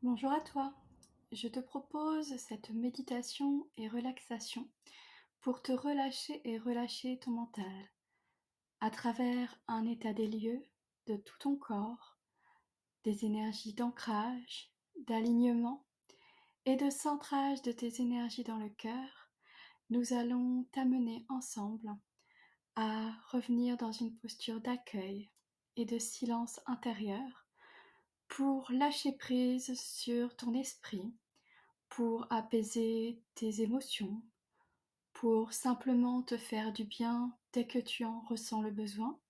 Bonjour à toi. Je te propose cette méditation et relaxation pour te relâcher et relâcher ton mental à travers un état des lieux de tout ton corps, des énergies d'ancrage, d'alignement et de centrage de tes énergies dans le cœur. Nous allons t'amener ensemble à revenir dans une posture d'accueil et de silence intérieur pour lâcher prise sur ton esprit, pour apaiser tes émotions, pour simplement te faire du bien dès que tu en ressens le besoin,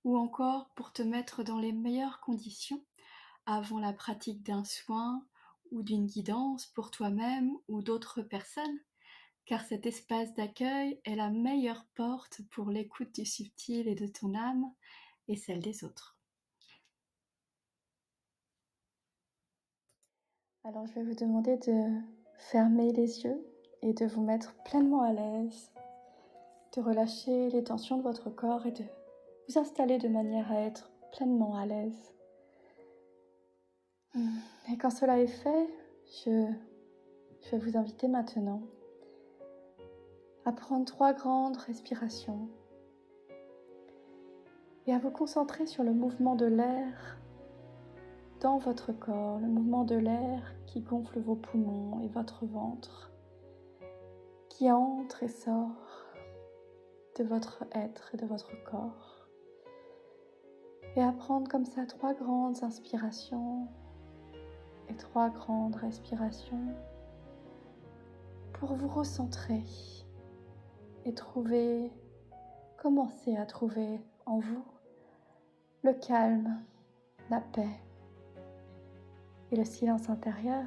ou encore pour te mettre dans les meilleures conditions avant la pratique d'un soin ou d'une guidance pour toi-même ou d'autres personnes, car cet espace d'accueil est la meilleure porte pour l'écoute du subtil et de ton âme et celle des autres. Alors je vais vous demander de fermer les yeux et de vous mettre pleinement à l'aise, de relâcher les tensions de votre corps et de vous installer de manière à être pleinement à l'aise. Et quand cela est fait, je vais vous inviter maintenant à prendre 3 grandes respirations et à vous concentrer sur le mouvement de l'air dans votre corps, le mouvement de l'air qui gonfle vos poumons et votre ventre, qui entre et sort de votre être et de votre corps. Et à prendre comme ça 3 grandes inspirations et 3 grandes respirations pour vous recentrer et commencer à trouver en vous le calme, la paix et le silence intérieur.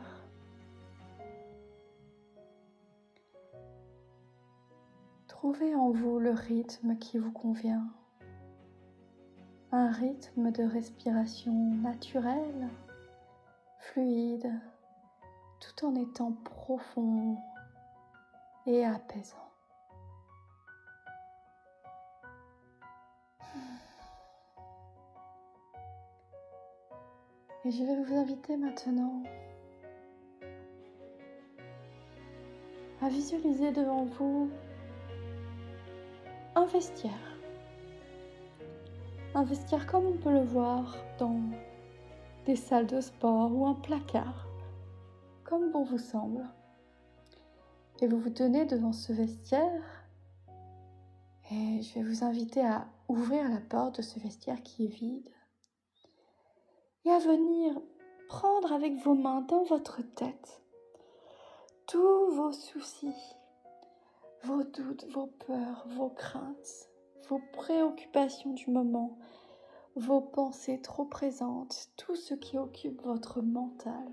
Trouvez en vous le rythme qui vous convient, un rythme de respiration naturel, fluide, tout en étant profond et apaisant. Et je vais vous inviter maintenant à visualiser devant vous un vestiaire. Un vestiaire comme on peut le voir dans des salles de sport ou un placard, comme bon vous semble. Et vous vous tenez devant ce vestiaire et je vais vous inviter à ouvrir la porte de ce vestiaire qui est vide et à venir prendre avec vos mains dans votre tête tous vos soucis, vos doutes, vos peurs, vos craintes, vos préoccupations du moment, vos pensées trop présentes, tout ce qui occupe votre mental,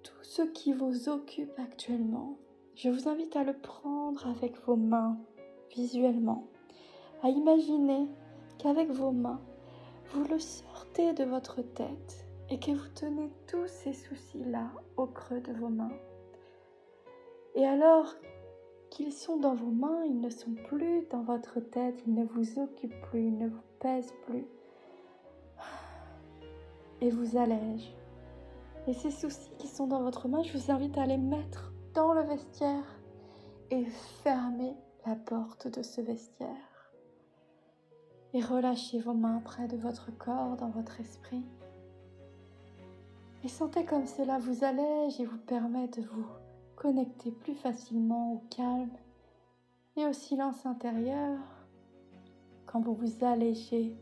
tout ce qui vous occupe actuellement. Je vous invite à le prendre avec vos mains, visuellement, à imaginer qu'avec vos mains, vous le sortez de votre tête et que vous tenez tous ces soucis-là au creux de vos mains. Et alors qu'ils sont dans vos mains, ils ne sont plus dans votre tête, ils ne vous occupent plus, ils ne vous pèsent plus et vous allègent. Et ces soucis qui sont dans votre main, je vous invite à les mettre dans le vestiaire et fermer la porte de ce vestiaire. Et relâchez vos mains près de votre corps, dans votre esprit. Et sentez comme cela vous allège et vous permet de vous connecter plus facilement au calme et au silence intérieur quand vous vous allégez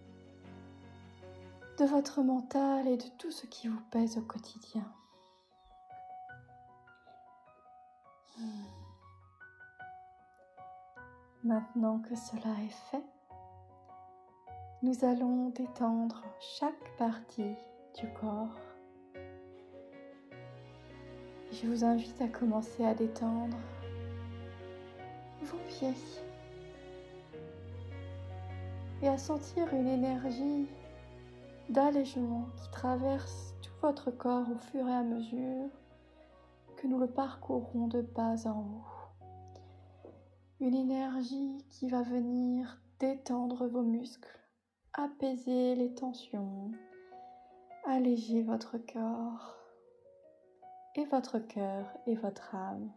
de votre mental et de tout ce qui vous pèse au quotidien. Maintenant que cela est fait, nous allons détendre chaque partie du corps. Je vous invite à commencer à détendre vos pieds et à sentir une énergie d'allègement qui traverse tout votre corps au fur et à mesure que nous le parcourrons de bas en haut. Une énergie qui va venir détendre vos muscles, apaiser les tensions, alléger votre corps et votre cœur et votre âme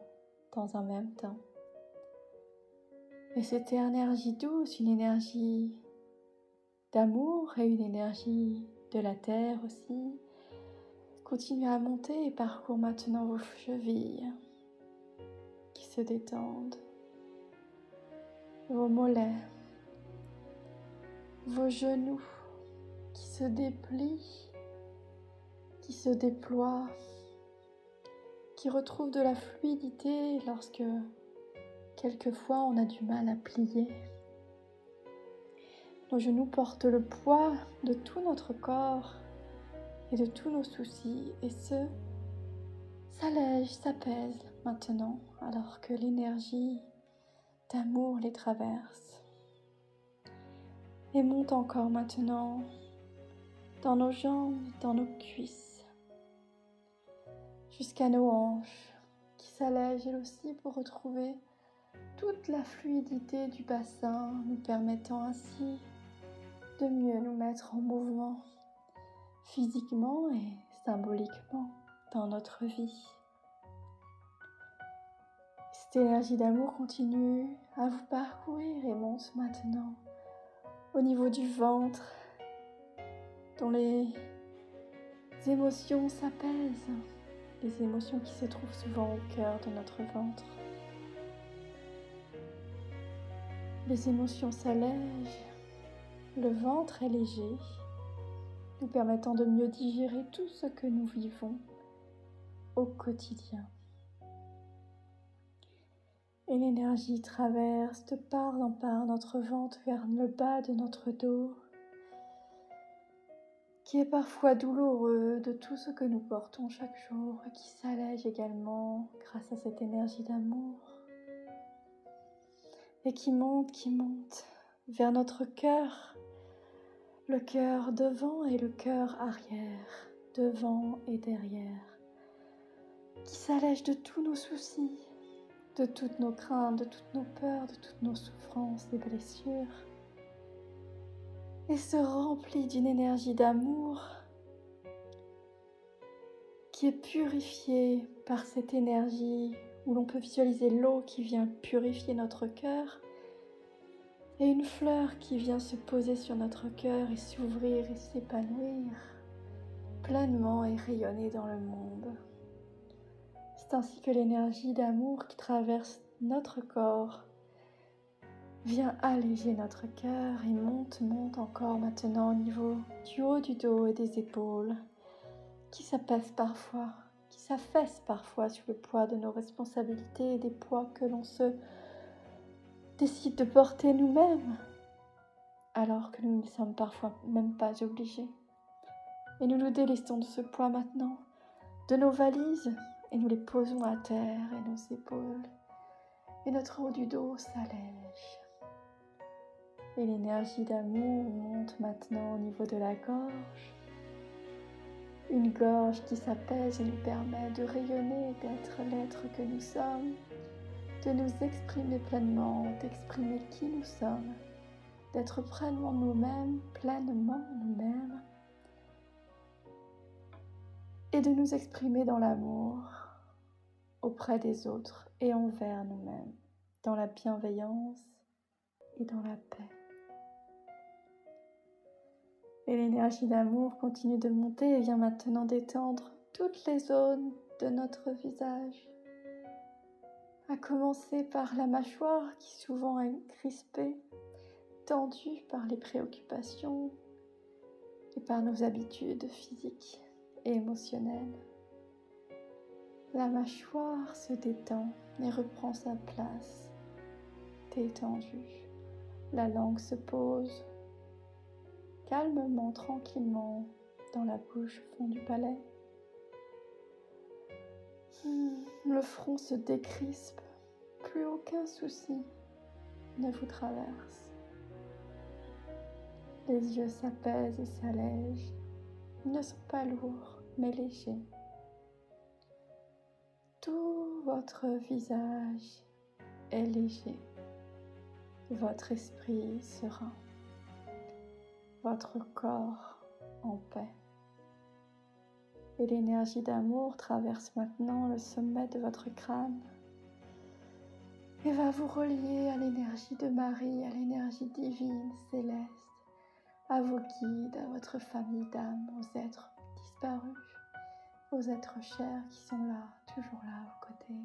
dans un même temps. Et cette énergie douce, une énergie d'amour et une énergie de la terre aussi, continue à monter et parcourt maintenant vos chevilles qui se détendent, vos mollets, vos genoux qui se déplient, qui se déploient, qui retrouvent de la fluidité lorsque quelquefois on a du mal à plier. Nos genoux portent le poids de tout notre corps et de tous nos soucis et s'allègent, s'apaisent maintenant alors que l'énergie d'amour les traverse. Et monte encore maintenant dans nos jambes, dans nos cuisses, jusqu'à nos hanches qui s'allègent elles aussi pour retrouver toute la fluidité du bassin, nous permettant ainsi de mieux nous mettre en mouvement physiquement et symboliquement dans notre vie. Cette énergie d'amour continue à vous parcourir et monte maintenant au niveau du ventre, dont les émotions s'apaisent, les émotions qui se trouvent souvent au cœur de notre ventre. Les émotions s'allègent, le ventre est léger, nous permettant de mieux digérer tout ce que nous vivons au quotidien. Et l'énergie traverse de part en part notre ventre vers le bas de notre dos, qui est parfois douloureux de tout ce que nous portons chaque jour et qui s'allège également grâce à cette énergie d'amour et qui monte vers notre cœur, le cœur devant et le cœur arrière, devant et derrière, qui s'allège de tous nos soucis, de toutes nos craintes, de toutes nos peurs, de toutes nos souffrances et blessures, et se remplit d'une énergie d'amour qui est purifiée par cette énergie où l'on peut visualiser l'eau qui vient purifier notre cœur et une fleur qui vient se poser sur notre cœur et s'ouvrir et s'épanouir pleinement et rayonner dans le monde. C'est ainsi que l'énergie d'amour qui traverse notre corps vient alléger notre cœur et monte encore maintenant au niveau du haut du dos et des épaules, qui s'affaissent parfois sous le poids de nos responsabilités et des poids que l'on se décide de porter nous-mêmes, alors que nous ne sommes parfois même pas obligés. Et nous nous délestons de ce poids maintenant, de nos valises, et nous les posons à terre et nos épaules, et notre haut du dos s'allège. Et l'énergie d'amour monte maintenant au niveau de la gorge. Une gorge qui s'apaise et nous permet de rayonner, d'être l'être que nous sommes, de nous exprimer pleinement, d'exprimer qui nous sommes, d'être pleinement nous-mêmes, et de nous exprimer dans l'amour auprès des autres et envers nous-mêmes, dans la bienveillance et dans la paix. Et l'énergie d'amour continue de monter et vient maintenant détendre toutes les zones de notre visage. À commencer par la mâchoire qui souvent est crispée, tendue par les préoccupations et par nos habitudes physiques et émotionnelles. La mâchoire se détend et reprend sa place, détendue. La langue se pose calmement, tranquillement, dans la bouche au fond du palais. Le front se décrispe, plus aucun souci ne vous traverse. Les yeux s'apaisent et s'allègent, ils ne sont pas lourds, mais légers. Tout votre visage est léger, votre esprit serein, votre corps en paix. Et l'énergie d'amour traverse maintenant le sommet de votre crâne et va vous relier à l'énergie de Marie, à l'énergie divine, céleste, à vos guides, à votre famille d'âmes, aux êtres disparus, aux êtres chers qui sont là, toujours là à vos côtés.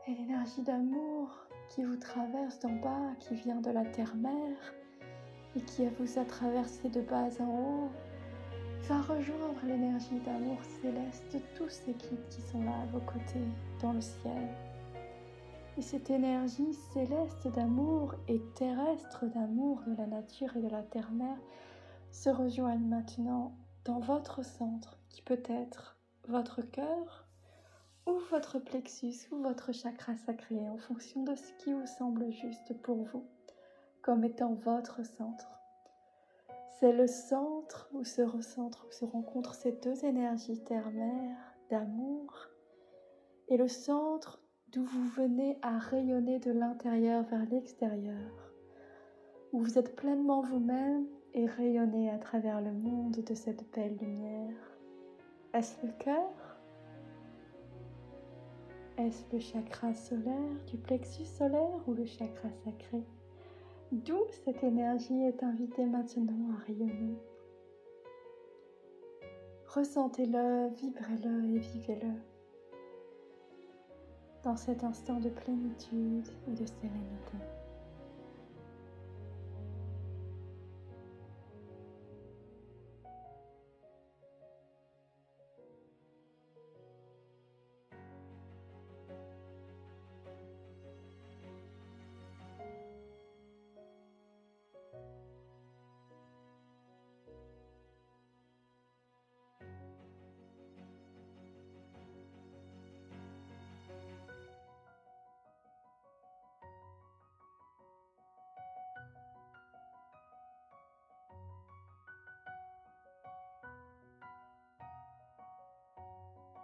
Et l'énergie d'amour qui vous traverse d'en bas, qui vient de la terre-mère et qui vous a traversé de bas en haut, va rejoindre l'énergie d'amour céleste de tous ces guides qui sont là à vos côtés, dans le ciel. Et cette énergie céleste d'amour et terrestre d'amour de la nature et de la terre-mère se rejoignent maintenant dans votre centre, qui peut être votre cœur, ou votre plexus, ou votre chakra sacré, en fonction de ce qui vous semble juste pour vous, comme étant votre centre. C'est le centre où se recentrent, où se rencontrent ces deux énergies terre-mère, d'amour, et le centre d'où vous venez à rayonner de l'intérieur vers l'extérieur, où vous êtes pleinement vous-même et rayonnez à travers le monde de cette belle lumière. Est-ce le cœur ? Est-ce le chakra solaire du plexus solaire ou le chakra sacré ? D'où cette énergie est invitée maintenant à rayonner. Ressentez-le, vibrez-le et vivez-le dans cet instant de plénitude et de sérénité.